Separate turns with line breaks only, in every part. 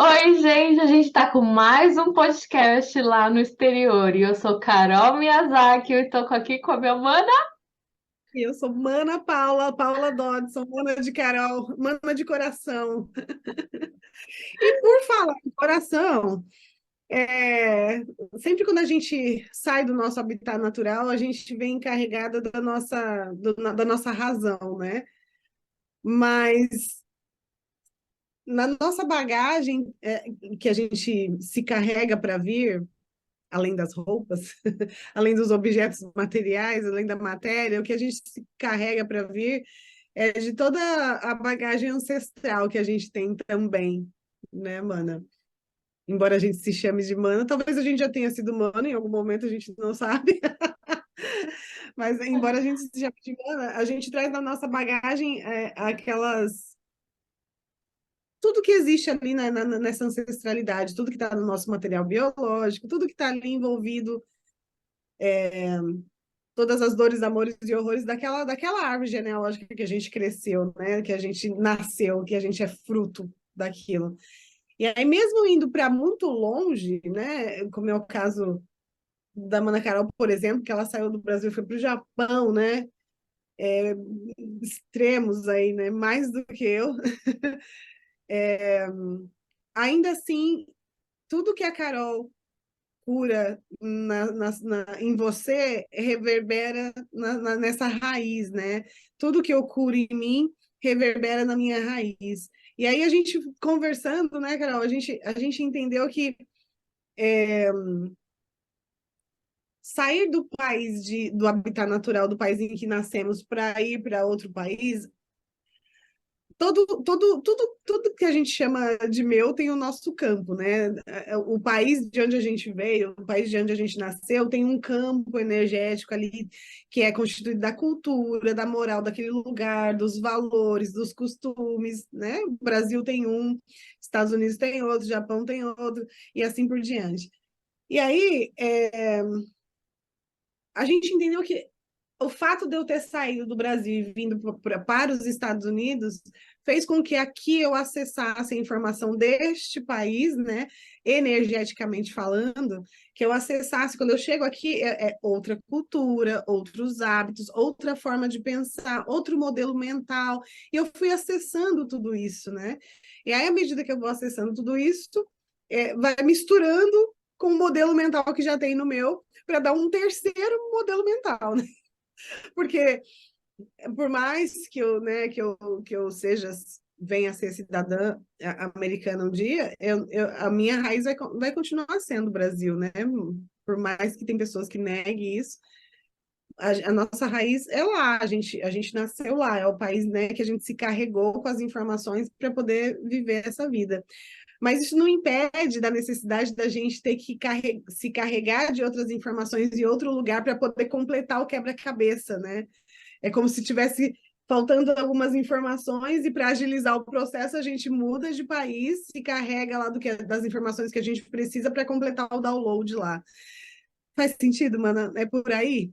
Oi, gente, a gente tá com mais um podcast lá no exterior e eu sou Carol Miyazaki e tô aqui com a minha mana.
E eu sou Mana Paula, Paula Dodson, Mana de Carol, Mana de coração. E por falar em coração, é, sempre quando a gente sai do nosso habitat natural, a gente vem carregada da nossa razão, né? Mas na nossa bagagem que a gente se carrega para vir, além das roupas, além dos objetos materiais, além da matéria, o que a gente se carrega para vir é de toda a bagagem ancestral que a gente tem também, né, mana? Embora a gente se chame de mana, talvez a gente já tenha sido mana em algum momento, a gente não sabe. Mas embora a gente se chame de mana, a gente traz na nossa bagagem aquelas tudo que existe ali nessa ancestralidade, tudo que está no nosso material biológico, tudo que está ali envolvido, todas as dores, amores e horrores daquela árvore genealógica que a gente cresceu, né? Que a gente nasceu, que a gente é fruto daquilo. E aí, mesmo indo para muito longe, né? Como é o caso da Mana Carol, por exemplo, que ela saiu do Brasil e foi para o Japão, né? Extremos aí, né? Mais do que eu. Ainda assim, tudo que a Carol cura em você reverbera nessa raiz, né? Tudo que eu curo em mim reverbera na minha raiz. E aí a gente conversando, né, Carol, a gente entendeu que sair do país do habitat natural do país em que nascemos para ir para outro país tudo que a gente chama de meu tem o nosso campo, né? O país de onde a gente veio, o país de onde a gente nasceu, tem um campo energético ali que é constituído da cultura, da moral daquele lugar, dos valores, dos costumes, né? O Brasil tem um, Estados Unidos tem outro, Japão tem outro, e assim por diante. E aí, a gente entendeu que o fato de eu ter saído do Brasil e vindo para os Estados Unidos fez com que aqui eu acessasse a informação deste país, né, energeticamente falando, que eu acessasse, quando eu chego aqui, é outra cultura, outros hábitos, outra forma de pensar, outro modelo mental, e eu fui acessando tudo isso, né? E aí, à medida que eu vou acessando tudo isso, vai misturando com o modelo mental que já tem no meu, para dar um terceiro modelo mental, né? Porque por mais que eu seja venha a ser cidadã americana um dia, a minha raiz vai continuar sendo o Brasil, né? Por mais que tem pessoas que neguem isso, a nossa raiz é lá, a gente nasceu lá, é o país, né, que a gente se carregou com as informações para poder viver essa vida. Mas isso não impede da necessidade da gente ter que se carregar de outras informações em outro lugar para poder completar o quebra-cabeça, né? É como se tivesse faltando algumas informações e para agilizar o processo a gente muda de país e carrega lá das informações que a gente precisa para completar o download lá. Faz sentido, mana? É por aí?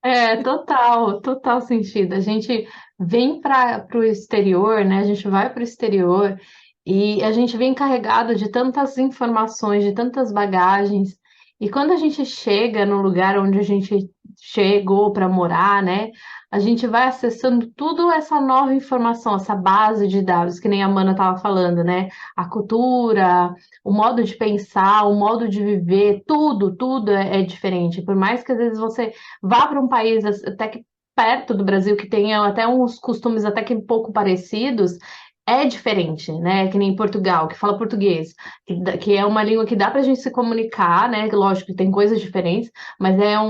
É, total, total sentido. A gente vem para o exterior, né? A gente vai para o exterior e a gente vem carregado de tantas informações, de tantas bagagens. E quando a gente chega no lugar onde a gente chegou para morar, né? A gente vai acessando tudo essa nova informação, essa base de dados, que nem a Mana estava falando, né? A cultura, o modo de pensar, o modo de viver, tudo é diferente. Por mais que às vezes você vá para um país até que perto do Brasil, que tenha até uns costumes até que um pouco parecidos, é diferente, né? Que nem Portugal, que fala português, que é uma língua que dá para a gente se comunicar, né? Lógico que tem coisas diferentes, mas é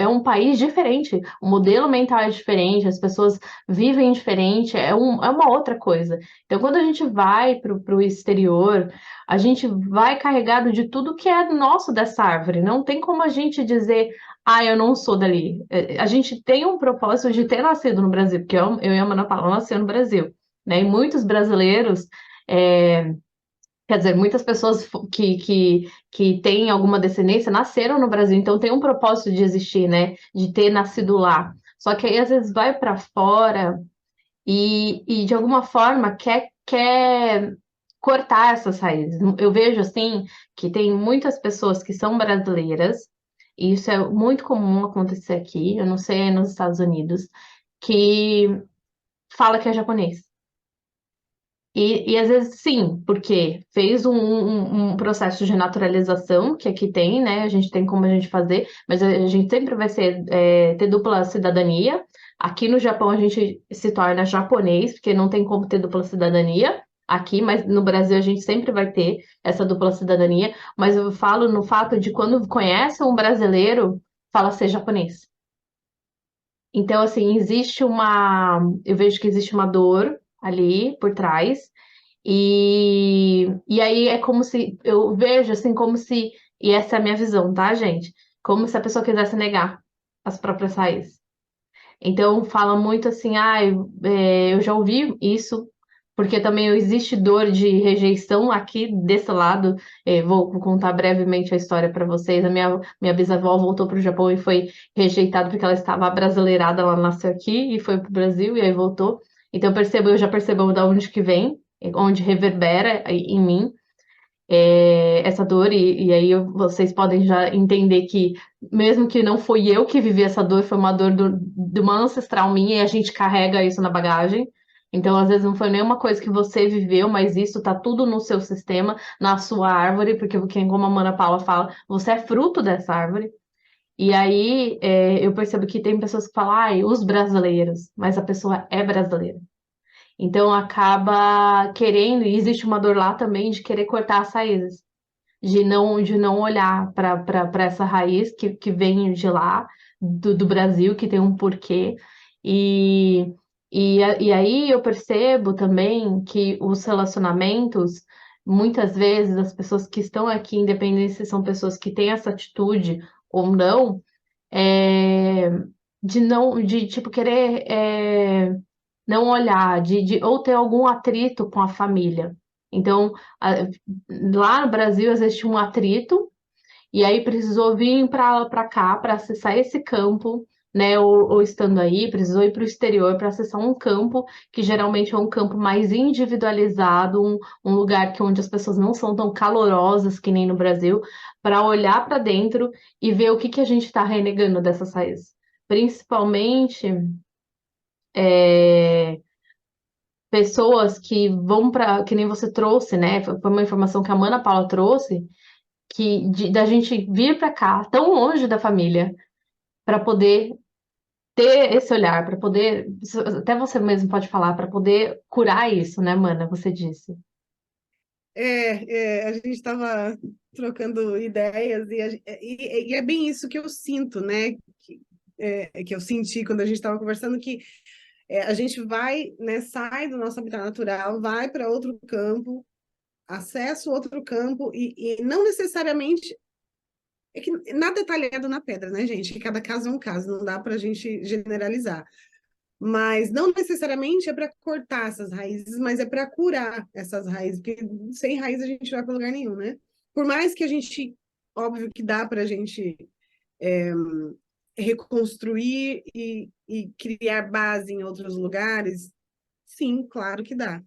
um país diferente, o modelo mental é diferente, as pessoas vivem diferente, é uma outra coisa. Então, quando a gente vai para o exterior, a gente vai carregado de tudo que é nosso dessa árvore. Não tem como a gente dizer, ah, eu não sou dali. A gente tem um propósito de ter nascido no Brasil, porque eu e a Ana Paula nasceu no Brasil, né? E muitos brasileiros, é, quer dizer, muitas pessoas que têm alguma descendência nasceram no Brasil, então tem um propósito de existir, né? De ter nascido lá. Só que aí às vezes vai para fora e de alguma forma quer cortar essas raízes. Eu vejo assim que tem muitas pessoas que são brasileiras, e isso é muito comum acontecer aqui, eu não sei aí nos Estados Unidos, que fala que é japonês. E às vezes sim, porque fez um processo de naturalização que aqui tem, né? A gente tem como a gente fazer, mas a gente sempre vai ter dupla cidadania. Aqui no Japão a gente se torna japonês, porque não tem como ter dupla cidadania aqui, mas no Brasil a gente sempre vai ter essa dupla cidadania. Mas eu falo no fato de quando conhece um brasileiro, fala ser japonês. Então, assim, eu vejo que existe uma dor ali por trás. E aí é como se, eu vejo assim, como se, e essa é a minha visão, tá, gente? Como se a pessoa quisesse negar as próprias raízes. Então fala muito assim, eu já ouvi isso, porque também existe dor de rejeição aqui desse lado. Vou contar brevemente a história para vocês. Minha bisavó voltou para o Japão e foi rejeitada porque ela estava abrasileirada, ela nasceu aqui e foi para o Brasil e aí voltou. Então eu já percebo de onde que vem, onde reverbera em mim essa dor, e aí vocês podem já entender que, mesmo que não foi eu que vivi essa dor, foi uma dor de uma ancestral minha, e a gente carrega isso na bagagem. Então, às vezes, não foi nenhuma coisa que você viveu, mas isso tá tudo no seu sistema, na sua árvore, porque, como a Mana Paula fala, você é fruto dessa árvore. E aí, eu percebo que tem pessoas que falam, ai, os brasileiros, mas a pessoa é brasileira. Então acaba querendo, e existe uma dor lá também de querer cortar as raízes, de não olhar para essa raiz que vem de lá, do Brasil, que tem um porquê. E, e aí eu percebo também que os relacionamentos, muitas vezes, as pessoas que estão aqui, independente se são pessoas que têm essa atitude ou não, é, de não, de tipo, querer. Não olhar, ou ter algum atrito com a família. Então, lá no Brasil existe um atrito, e aí precisou vir para cá para acessar esse campo, né? Ou estando aí, precisou ir para o exterior para acessar um campo que geralmente é um campo mais individualizado, um lugar onde as pessoas não são tão calorosas que nem no Brasil, para olhar para dentro e ver o que a gente está renegando dessas raízes. Principalmente. é, Pessoas que vão para, que nem você trouxe, né? Foi uma informação que a Mana Paula trouxe, da gente vir para cá, tão longe da família, para poder ter esse olhar, para poder, até você mesmo pode falar, para poder curar isso, né, Mana? Você disse.
A gente estava trocando ideias e é bem isso que eu sinto, né? Que eu senti quando a gente estava conversando, que a gente vai, né, sai do nosso habitat natural, vai para outro campo, acessa outro campo e não necessariamente. É que nada é talhado na pedra, né, gente? Que cada caso é um caso, não dá para a gente generalizar. Mas não necessariamente é para cortar essas raízes, mas é para curar essas raízes, porque sem raiz a gente não vai para lugar nenhum, né? Por mais que a gente, óbvio que dá para a gente é, reconstruir e criar base em outros lugares, sim, claro que dá.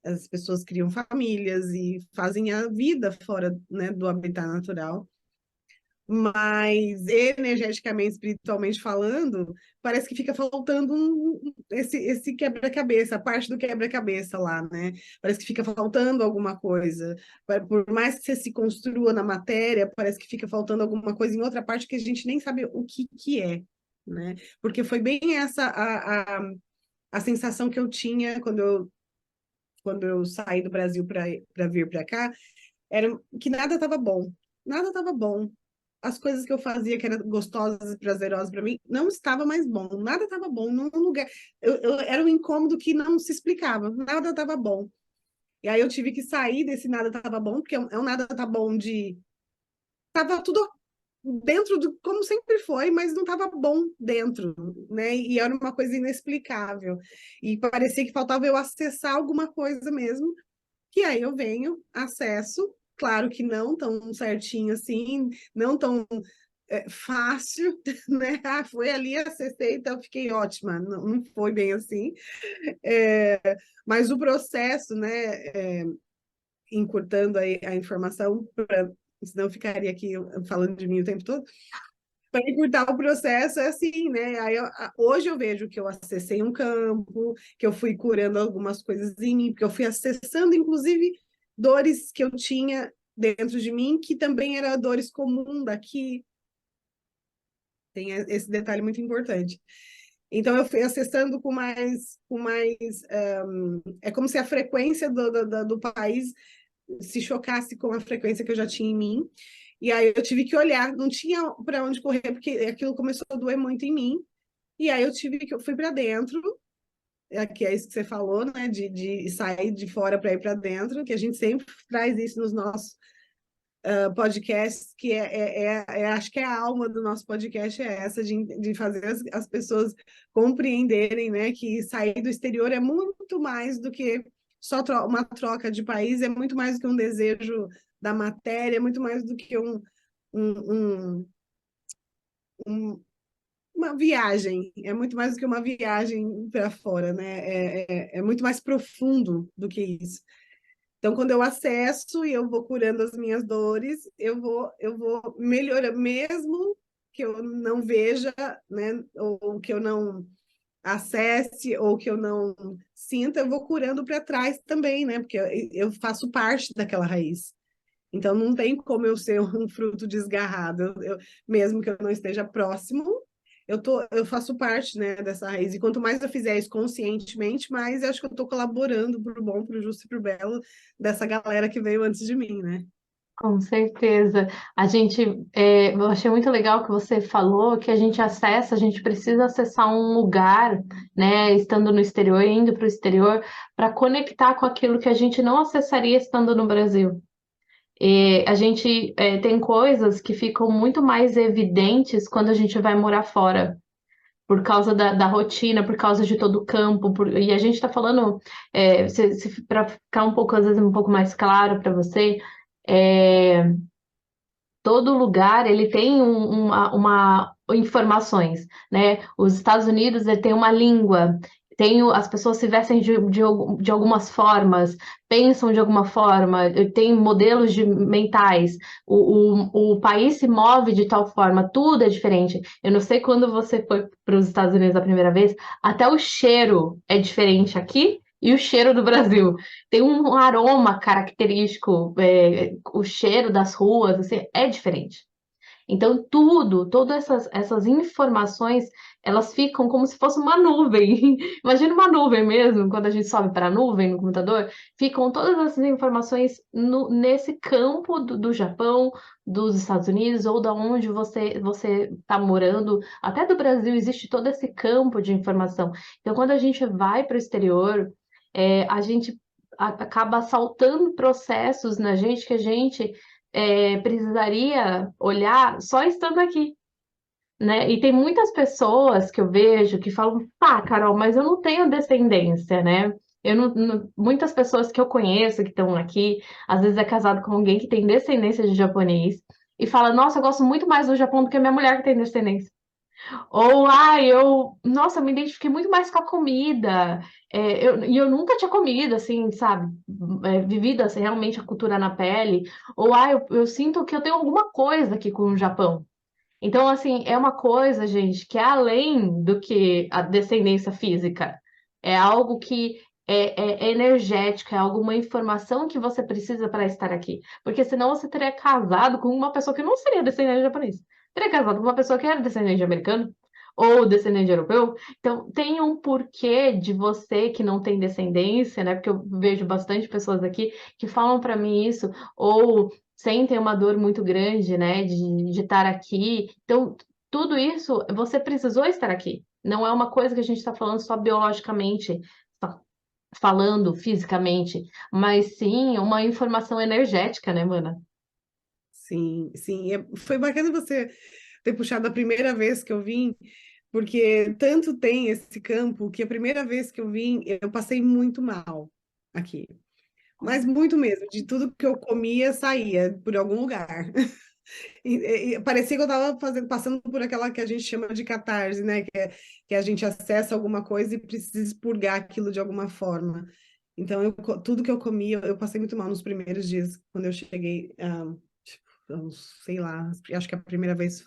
As pessoas criam famílias e fazem a vida fora, né, do habitat natural, mas energeticamente, espiritualmente falando, parece que fica faltando esse quebra-cabeça, a parte do quebra-cabeça lá, né? Parece que fica faltando alguma coisa. Por mais que você se construa na matéria, parece que fica faltando alguma coisa em outra parte que a gente nem sabe o que é, né? Porque foi bem essa a sensação que eu tinha quando eu saí do Brasil para vir para cá, era que nada estava bom. Nada estava bom. As coisas que eu fazia que eram gostosas e prazerosas para mim não estava mais bom. Nada estava bom num lugar. Era um incômodo que não se explicava. Nada estava bom. E aí eu tive que sair desse nada estava bom, porque é um nada tá bom de tava tudo dentro do como sempre foi, mas não estava bom dentro, né? E era uma coisa inexplicável. E parecia que faltava eu acessar alguma coisa mesmo, que aí eu venho, acesso, claro que não tão certinho assim, não tão fácil, né? Ah, foi ali, acessei, então fiquei ótima. Não, não foi bem assim. É, mas o processo, né? encurtando a informação, senão eu ficaria aqui falando de mim o tempo todo. Para encurtar o processo é assim, né? Hoje eu vejo que eu acessei um campo, que eu fui curando algumas coisas em mim, porque eu fui acessando, inclusive, dores que eu tinha dentro de mim, que também eram dores comuns daqui. Tem esse detalhe muito importante. Então, eu fui acessando é como se a frequência do país se chocasse com a frequência que eu já tinha em mim. E aí eu tive que olhar, não tinha para onde correr, porque aquilo começou a doer muito em mim. E aí eu fui para dentro, que é isso que você falou, né? De sair de fora para ir para dentro, que a gente sempre traz isso nos nossos podcasts, que acho que é a alma do nosso podcast é essa, de fazer as pessoas compreenderem, né, que sair do exterior é muito mais do que só uma troca de país, é muito mais do que um desejo da matéria, é muito mais do que um, um, uma viagem, é muito mais do que uma viagem para fora, né? É muito mais profundo do que isso. Então, quando eu acesso e eu vou curando as minhas dores, eu vou melhorando, mesmo que eu não veja, né, ou que eu não acesse, ou que eu não sinta, eu vou curando para trás também, né? Porque eu faço parte daquela raiz. Então, não tem como eu ser um fruto desgarrado. Mesmo que eu não esteja próximo, eu faço parte, né, dessa raiz. E quanto mais eu fizer isso conscientemente, mais eu acho que eu estou colaborando para o bom, para o justo e para o belo dessa galera que veio antes de mim, né?
Com certeza. Eu achei muito legal que você falou que a gente precisa acessar um lugar, né, estando no exterior, indo para o exterior, para conectar com aquilo que a gente não acessaria estando no Brasil. Tem coisas que ficam muito mais evidentes quando a gente vai morar fora, por causa da rotina, por causa de todo o campo, e a gente está falando, para ficar um pouco, às vezes, um pouco mais claro para você, é, todo lugar ele tem uma informações, né? Os Estados Unidos ele tem uma língua, as pessoas se vestem de algumas formas, pensam de alguma forma, tem modelos mentais, o país se move de tal forma, tudo é diferente. Eu não sei quando você foi para os Estados Unidos a primeira vez, até o cheiro é diferente aqui e o cheiro do Brasil. Tem um aroma característico, o cheiro das ruas, assim, é diferente. Então, todas essas informações, elas ficam como se fosse uma nuvem. Imagina uma nuvem mesmo, quando a gente sobe para a nuvem no computador, ficam todas essas informações nesse campo do Japão, dos Estados Unidos, ou da onde você está morando, até do Brasil, existe todo esse campo de informação. Então, quando a gente vai para o exterior, a gente acaba saltando processos na gente que a gente precisaria olhar só estando aqui, né? E tem muitas pessoas que eu vejo que falam, pá, Carol, mas eu não tenho descendência, né? Muitas pessoas que eu conheço que estão aqui, às vezes é casado com alguém que tem descendência de japonês e fala, nossa, eu gosto muito mais do Japão do que a minha mulher que tem descendência. Ou, nossa, eu me identifiquei muito mais com a comida. E eu nunca tinha comido, assim, sabe? Vivido assim, realmente a cultura na pele. Ou, eu sinto que eu tenho alguma coisa aqui com o Japão. Então, assim, é uma coisa, gente, que é além do que a descendência física. É algo que é energético, é alguma informação que você precisa para estar aqui. Porque senão você teria casado com uma pessoa que não seria descendente de japonês. Teria casado com uma pessoa que era descendente de americano ou descendente de europeu. Então, tem um porquê de você que não tem descendência, né? Porque eu vejo bastante pessoas aqui que falam para mim isso, ou sentem uma dor muito grande, né, de estar aqui. Então, tudo isso, você precisou estar aqui. Não é uma coisa que a gente está falando só biologicamente, só falando fisicamente, mas sim uma informação energética, né, mana?
Sim, sim. Foi bacana você ter puxado a primeira vez que eu vim, porque tanto tem esse campo que a primeira vez que eu vim, eu passei muito mal aqui. Mas muito mesmo, de tudo que eu comia, saía por algum lugar. E parecia que eu estava passando por aquela que a gente chama de catarse, né? Que a gente acessa alguma coisa e precisa expurgar aquilo de alguma forma. Então, tudo que eu comia, eu passei muito mal nos primeiros dias, quando eu cheguei, tipo, sei lá, acho que a primeira vez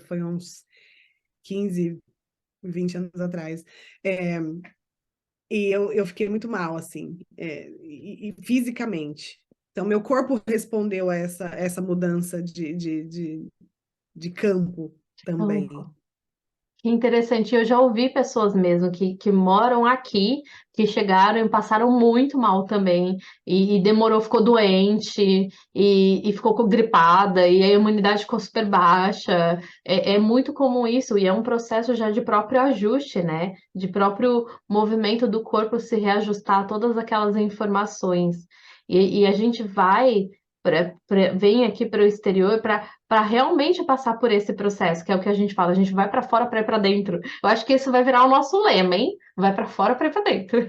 foi uns 15, 20 anos atrás. É, e eu fiquei muito mal, assim, e fisicamente. Então, meu corpo respondeu a essa mudança de campo também.
Que interessante. Eu já ouvi pessoas mesmo que moram aqui, que chegaram e passaram muito mal também, e demorou, ficou doente, e ficou gripada, e a imunidade ficou super baixa. É muito comum isso, e é um processo já de próprio ajuste, né? De próprio movimento do corpo se reajustar a todas aquelas informações. E a gente vem aqui para o exterior para realmente passar por esse processo, que é o que a gente fala, a gente vai para fora para ir para dentro. Eu acho que isso vai virar o nosso lema, hein? Vai para fora para ir para dentro.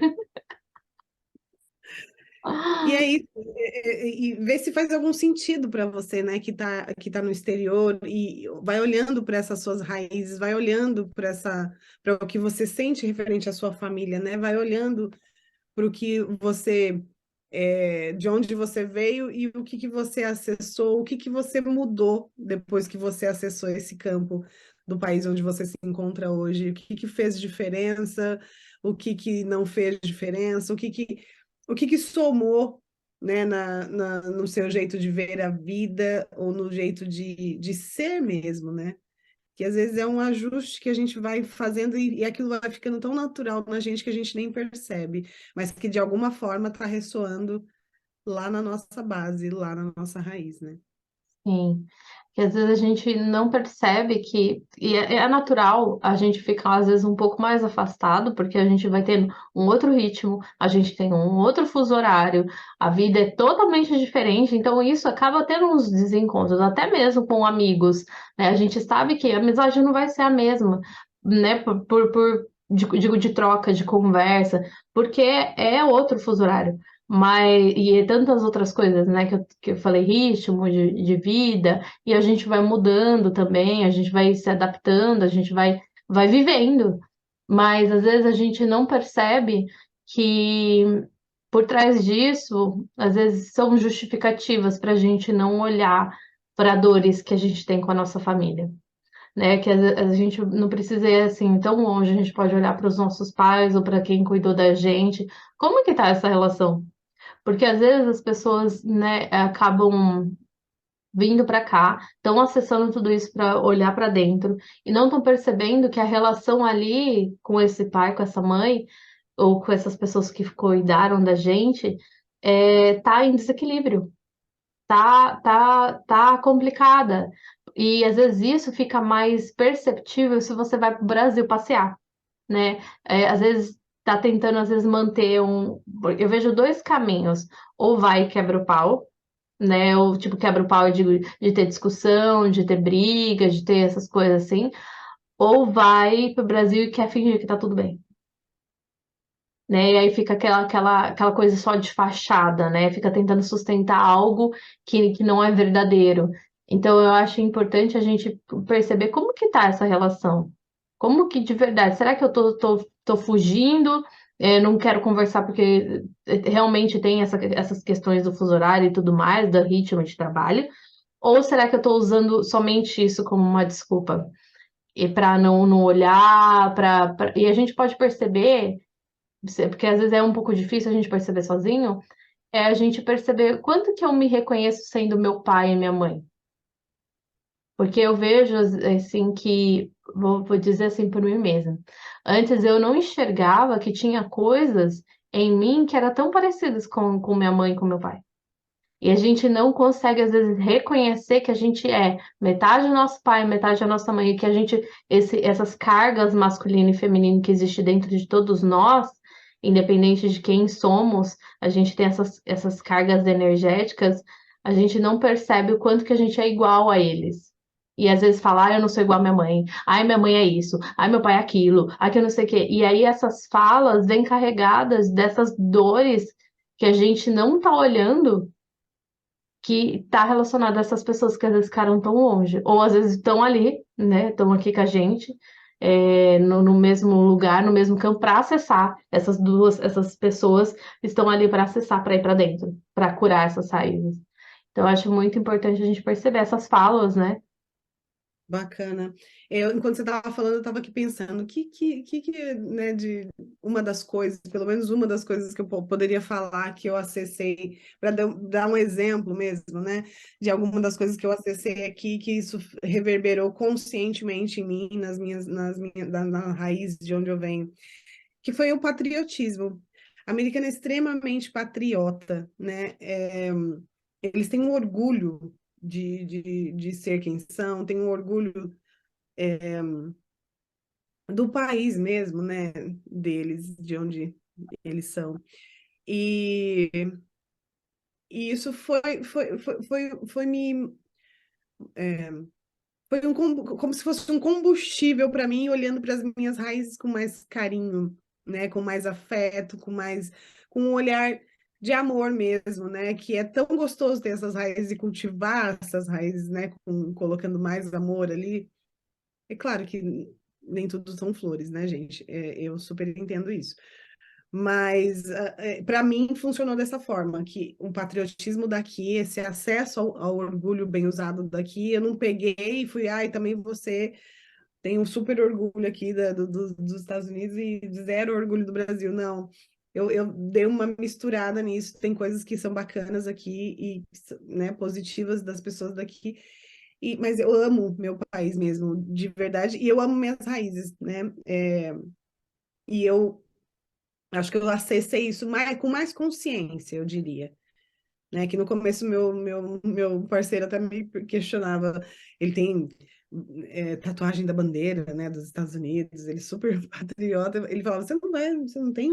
E aí, e ver se faz algum sentido para você, né, que tá no exterior e vai olhando para essas suas raízes, vai olhando para o que você sente referente à sua família, né? Vai olhando para o que você de onde você veio e o que você acessou, o que você mudou depois que você acessou esse campo do país onde você se encontra hoje, o que fez diferença, o que não fez diferença, o que somou, né, no seu jeito de ver a vida ou no jeito de ser mesmo, né? Que às vezes é um ajuste que a gente vai fazendo e aquilo vai ficando tão natural na gente que a gente nem percebe, mas que de alguma forma está ressoando lá na nossa base, lá na nossa raiz, né?
Sim, que às vezes a gente não percebe e é natural a gente ficar às vezes um pouco mais afastado, porque a gente vai tendo um outro ritmo, a gente tem um outro fuso horário, a vida é totalmente diferente, então isso acaba tendo uns desencontros, até mesmo com amigos, né? A gente sabe que a amizade não vai ser a mesma, né? Digo, de troca, de conversa, porque é outro fuso horário. Mas, e tantas outras coisas, né, que eu falei, ritmo de vida, e a gente vai mudando também, a gente vai se adaptando, vai vivendo. Mas às vezes a gente não percebe que por trás disso, às vezes são justificativas para a gente não olhar para dores que a gente tem com a nossa família. Né, que a gente não precisa ir assim tão longe, a gente pode olhar para os nossos pais ou para quem cuidou da gente. Como que tá essa relação? Porque às vezes as pessoas, né, acabam vindo para cá, estão acessando tudo isso para olhar para dentro e não estão percebendo que a relação ali com esse pai, com essa mãe, ou com essas pessoas que cuidaram da gente, tá em desequilíbrio, tá complicada. E às vezes isso fica mais perceptível se você vai para o Brasil passear, né? Às vezes tá tentando às vezes manter um. Eu vejo dois caminhos. Ou vai e quebra o pau, né? Ou tipo, quebra o pau de ter discussão, de ter briga, de ter essas coisas assim. Ou vai pro Brasil e quer fingir que tá tudo bem. Né? E aí fica aquela coisa só de fachada, né? Fica tentando sustentar algo que não é verdadeiro. Então eu acho importante a gente perceber como que tá essa relação. Como que de verdade? Será que eu tô fugindo? Não quero conversar porque realmente tem essas questões do fuso horário e tudo mais, do ritmo de trabalho? Ou será que eu estou usando somente isso como uma desculpa? E para não olhar, e a gente pode perceber, porque às vezes é um pouco difícil a gente perceber sozinho, é a gente perceber quanto que eu me reconheço sendo meu pai e minha mãe. Porque eu vejo, assim, que, vou dizer assim por mim mesma, antes eu não enxergava que tinha coisas em mim que eram tão parecidas com minha mãe e com meu pai. E a gente não consegue, às vezes, reconhecer que a gente é metade do nosso pai, metade da nossa mãe, e que a gente, essas cargas masculino e feminino que existe dentro de todos nós, independente de quem somos, a gente tem essas cargas energéticas, a gente não percebe o quanto que a gente é igual a eles. E às vezes fala, eu não sou igual à minha mãe, ai, minha mãe é isso, ai, meu pai é aquilo, ai, que eu não sei o quê. E aí essas falas vêm carregadas dessas dores que a gente não tá olhando que está relacionado a essas pessoas que às vezes ficaram tão longe, ou às vezes estão ali, né? Estão aqui com a gente, no mesmo lugar, no mesmo campo, para acessar essas pessoas estão ali para acessar, para ir para dentro, para curar essas raízes. Então, eu acho muito importante a gente perceber essas falas, né?
Bacana. Enquanto você estava falando, eu estava aqui pensando, né, de uma das coisas, pelo menos uma das coisas que eu poderia falar que eu acessei, para dar um exemplo mesmo, né, de alguma das coisas que eu acessei aqui, que isso reverberou conscientemente em mim, na raiz de onde eu venho, que foi o patriotismo. A americana é extremamente patriota, né? Eles têm um orgulho de ser quem são, têm um orgulho do país mesmo, né? Deles, de onde eles são. E, e isso foi me. Foi como se fosse um combustível para mim, olhando para as minhas raízes com mais carinho, né? Com mais afeto, com um olhar de amor mesmo, né? Que é tão gostoso ter essas raízes e cultivar essas raízes, né? Colocando mais amor ali. É claro que nem tudo são flores, né, gente? Eu super entendo isso. Mas para mim funcionou dessa forma, que o patriotismo daqui, esse acesso ao orgulho bem usado daqui, eu não peguei e fui, ai, também você tem um super orgulho aqui dos Estados Unidos e zero orgulho do Brasil. Não, eu dei uma misturada nisso, tem coisas que são bacanas aqui e, né, positivas das pessoas daqui, mas eu amo meu país mesmo, de verdade, e eu amo minhas raízes, né? E eu acho que eu acessei isso com mais consciência, eu diria. Né? Que no começo meu parceiro até me questionava. Ele tem tatuagem da bandeira, né, dos Estados Unidos, ele é super patriota. Ele falava, você não tem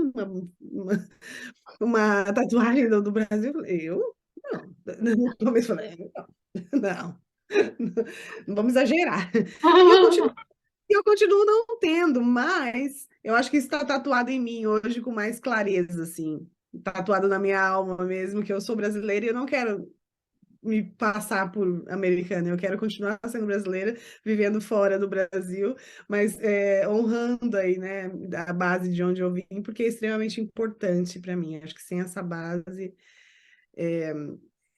uma tatuagem do Brasil? Eu falei, eu? Não. No começo eu falei, não, não vamos exagerar. E eu continuo não tendo, mas eu acho que isso está tatuado em mim hoje com mais clareza, assim. Tatuado na minha alma mesmo, que eu sou brasileira e eu não quero me passar por americana, eu quero continuar sendo brasileira, vivendo fora do Brasil, mas honrando aí, né, a base de onde eu vim, porque é extremamente importante para mim. Acho que sem essa base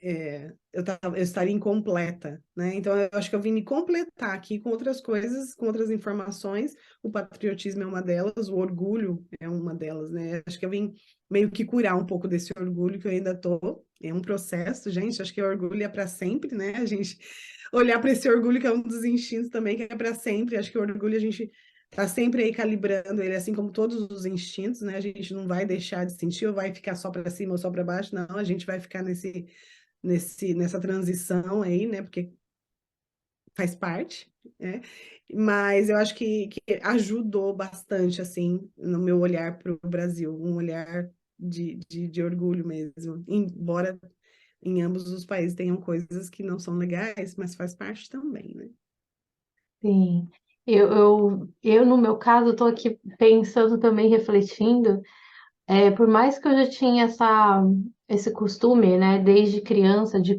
eu estaria incompleta, né? Então, eu acho que eu vim me completar aqui com outras coisas, com outras informações. O patriotismo é uma delas, o orgulho é uma delas, né? Acho que eu vim meio que curar um pouco desse orgulho que eu ainda tô. É um processo, gente. Acho que o orgulho é para sempre, né? A gente olhar para esse orgulho que é um dos instintos também que é para sempre. Acho que o orgulho a gente tá sempre aí calibrando ele, assim como todos os instintos, né? A gente não vai deixar de sentir ou vai ficar só para cima ou só para baixo, não. A gente vai ficar nessa transição aí, né? Porque faz parte, né? Mas eu acho que ajudou bastante, assim, no meu olhar para o Brasil, um olhar de orgulho mesmo. Embora em ambos os países tenham coisas que não são legais, mas faz parte também, né?
Sim. No meu caso, estou aqui pensando também, refletindo. Por mais que eu já tinha esse costume, né, desde criança, de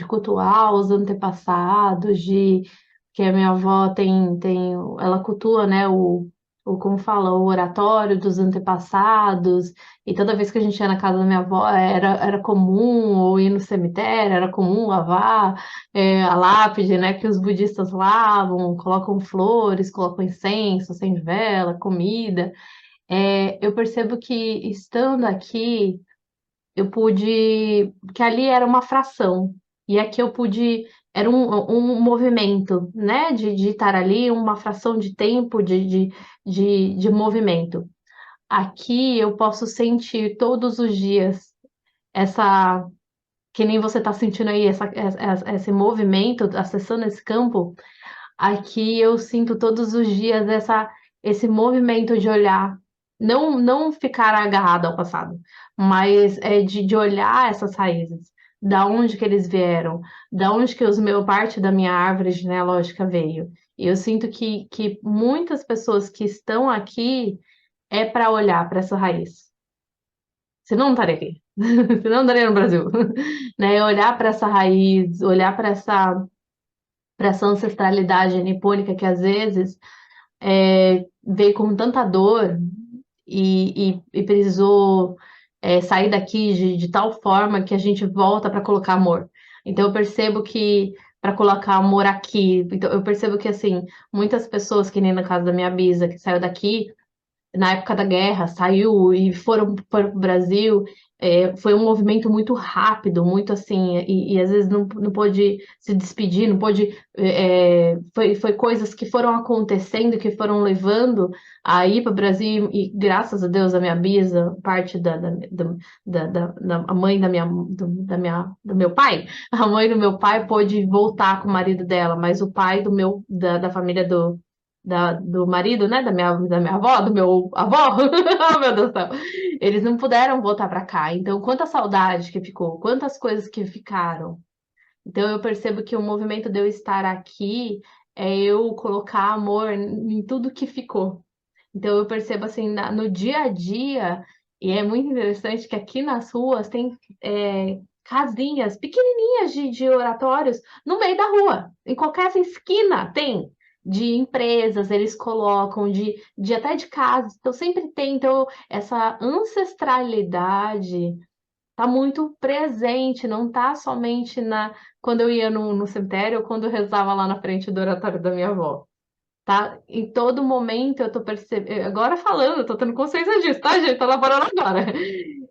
cultuar os antepassados, que a minha avó ela cultua, né, como fala, o oratório dos antepassados, e toda vez que a gente ia na casa da minha avó, era comum, ou ir no cemitério, era comum lavar, a lápide, né, que os budistas lavam, colocam flores, colocam incenso, acende vela, comida. Eu percebo que estando aqui, eu pude, que ali era uma fração, e aqui eu pude, era um movimento, né, de estar ali, uma fração de tempo de movimento. Aqui eu posso sentir todos os dias essa, que nem você está sentindo aí, esse movimento, acessando esse campo. Aqui eu sinto todos os dias esse movimento de olhar, não ficar agarrado ao passado, mas de olhar essas raízes, da onde que eles vieram, da onde que parte da minha árvore genealógica veio. E eu sinto que muitas pessoas que estão aqui é para olhar para essa raiz. Senão não estaria aqui. Senão não estaria no Brasil. Né? Olhar para essa raiz, olhar para essa ancestralidade nipônica que às vezes veio com tanta dor e precisou sair daqui de tal forma que a gente volta para colocar amor. Então eu percebo que para colocar amor aqui, então eu percebo que assim, muitas pessoas, que nem na casa da minha bisa, que saiu daqui na época da guerra, saiu e foram para o Brasil. Foi um movimento muito rápido, muito assim, e às vezes não pôde se despedir, não pôde. Foi coisas que foram acontecendo, que foram levando a ir para o Brasil, e graças a Deus, a minha bisa, parte a mãe do meu pai, a mãe do meu pai pôde voltar com o marido dela, mas o pai da família do marido, né, da minha avó, do meu avó, oh, meu Deus do céu, eles não puderam voltar para cá. Então, quanta saudade que ficou, quantas coisas que ficaram. Então, eu percebo que o movimento de eu estar aqui é eu colocar amor em tudo que ficou. Então, eu percebo assim, no dia a dia, e é muito interessante que aqui nas ruas tem casinhas pequenininhas de oratórios no meio da rua. Em qualquer esquina tem. De empresas, eles colocam, de até de casas. Então, sempre tem. Então, essa ancestralidade está muito presente, não está somente quando eu ia no cemitério ou quando eu rezava lá na frente do oratório da minha avó. Tá? Em todo momento eu tô percebendo, agora falando, eu tô tendo consciência disso, tá, gente? Tô elaborando agora.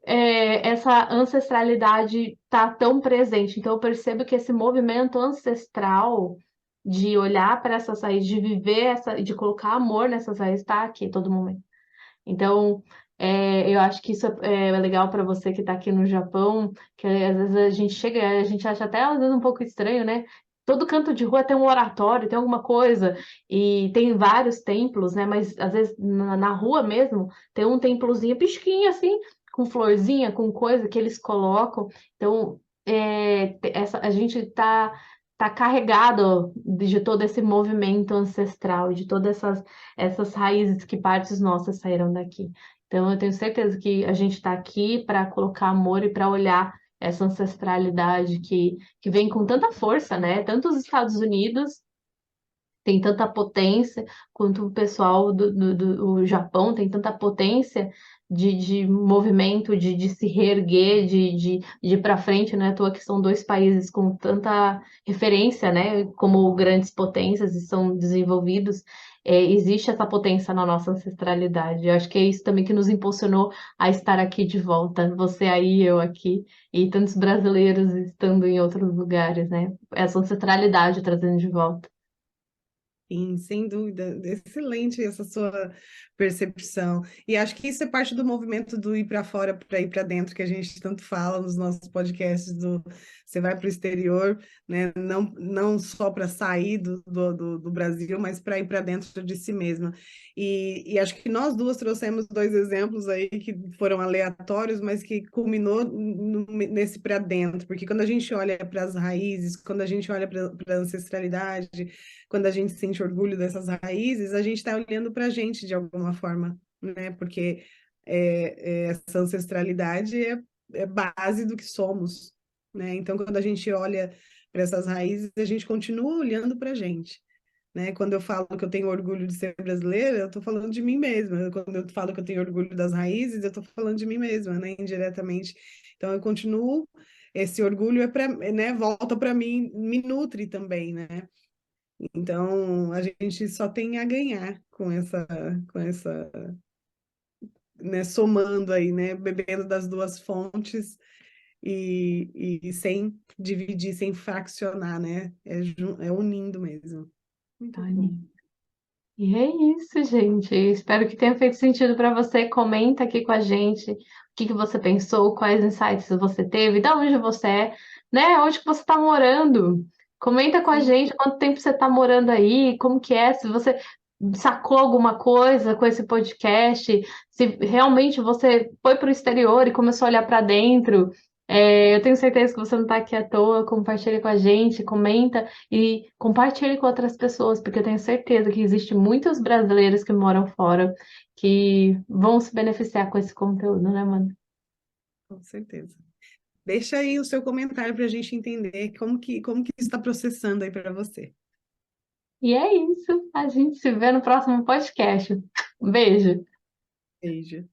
Essa ancestralidade tá tão presente, então eu percebo que esse movimento ancestral de olhar para essas raízes, de viver de colocar amor nessas raízes, está aqui todo momento. Então, eu acho que isso é legal para você que está aqui no Japão, que às vezes a gente chega, a gente acha até às vezes um pouco estranho, né? Todo canto de rua tem um oratório, tem alguma coisa, e tem vários templos, né? Mas às vezes na rua mesmo tem um templozinho pisquinho assim, com florzinha, com coisa que eles colocam. Então, a gente tá carregado de todo esse movimento ancestral, de todas essas raízes que partes nossas saíram daqui. Então, eu tenho certeza que a gente está aqui para colocar amor e para olhar essa ancestralidade que vem com tanta força, né? Tanto os Estados Unidos tem tanta potência, quanto o pessoal do Japão tem tanta potência de movimento, de se reerguer, de ir para frente, né? À toa que são dois países com tanta referência, né? Como grandes potências e são desenvolvidos. Existe essa potência na nossa ancestralidade. Eu acho que é isso também que nos impulsionou a estar aqui de volta. Você aí, eu aqui, e tantos brasileiros estando em outros lugares, né? Essa ancestralidade trazendo de volta.
Sim, sem dúvida. Excelente essa sua percepção. E acho que isso é parte do movimento do ir para fora para ir para dentro, que a gente tanto fala nos nossos podcasts do você vai para o exterior, né? Não só para sair do Brasil, mas para ir para dentro de si mesma. E acho que nós duas trouxemos dois exemplos aí que foram aleatórios, mas que culminou nesse para dentro, porque quando a gente olha para as raízes, quando a gente olha para a ancestralidade, quando a gente sente orgulho dessas raízes, a gente está olhando para a gente de alguma forma, né? Porque essa ancestralidade é base do que somos, né? Então, quando a gente olha para essas raízes, a gente continua olhando para a gente. Né? Quando eu falo que eu tenho orgulho de ser brasileira, eu estou falando de mim mesma. Quando eu falo que eu tenho orgulho das raízes, eu estou falando de mim mesma, né? Indiretamente. Então, eu continuo. Esse orgulho né? Volta para mim, me nutre também, né? Então, a gente só tem a ganhar com essa, né, somando aí, né, bebendo das duas fontes e sem dividir, sem fraccionar, né, é unindo mesmo. Muito bom.
E é isso, gente. Espero que tenha feito sentido para você. Comenta aqui com a gente o que você pensou, quais insights você teve, de onde você é, né? Onde que você está morando. Comenta com a
Sim.
gente quanto tempo você está morando aí, como que é, se você sacou alguma coisa com esse podcast, se realmente você foi para o exterior e começou a olhar para dentro. Eu tenho certeza que você não está aqui à toa. Compartilha com a gente, comenta. E compartilhe com outras pessoas, porque eu tenho certeza que existem muitos brasileiros que moram fora que vão se beneficiar com esse conteúdo, né, mano?
Com certeza. Deixa aí o seu comentário para a gente entender como que está processando aí para você.
E é isso. A gente se vê no próximo podcast. Um beijo.
Beijo.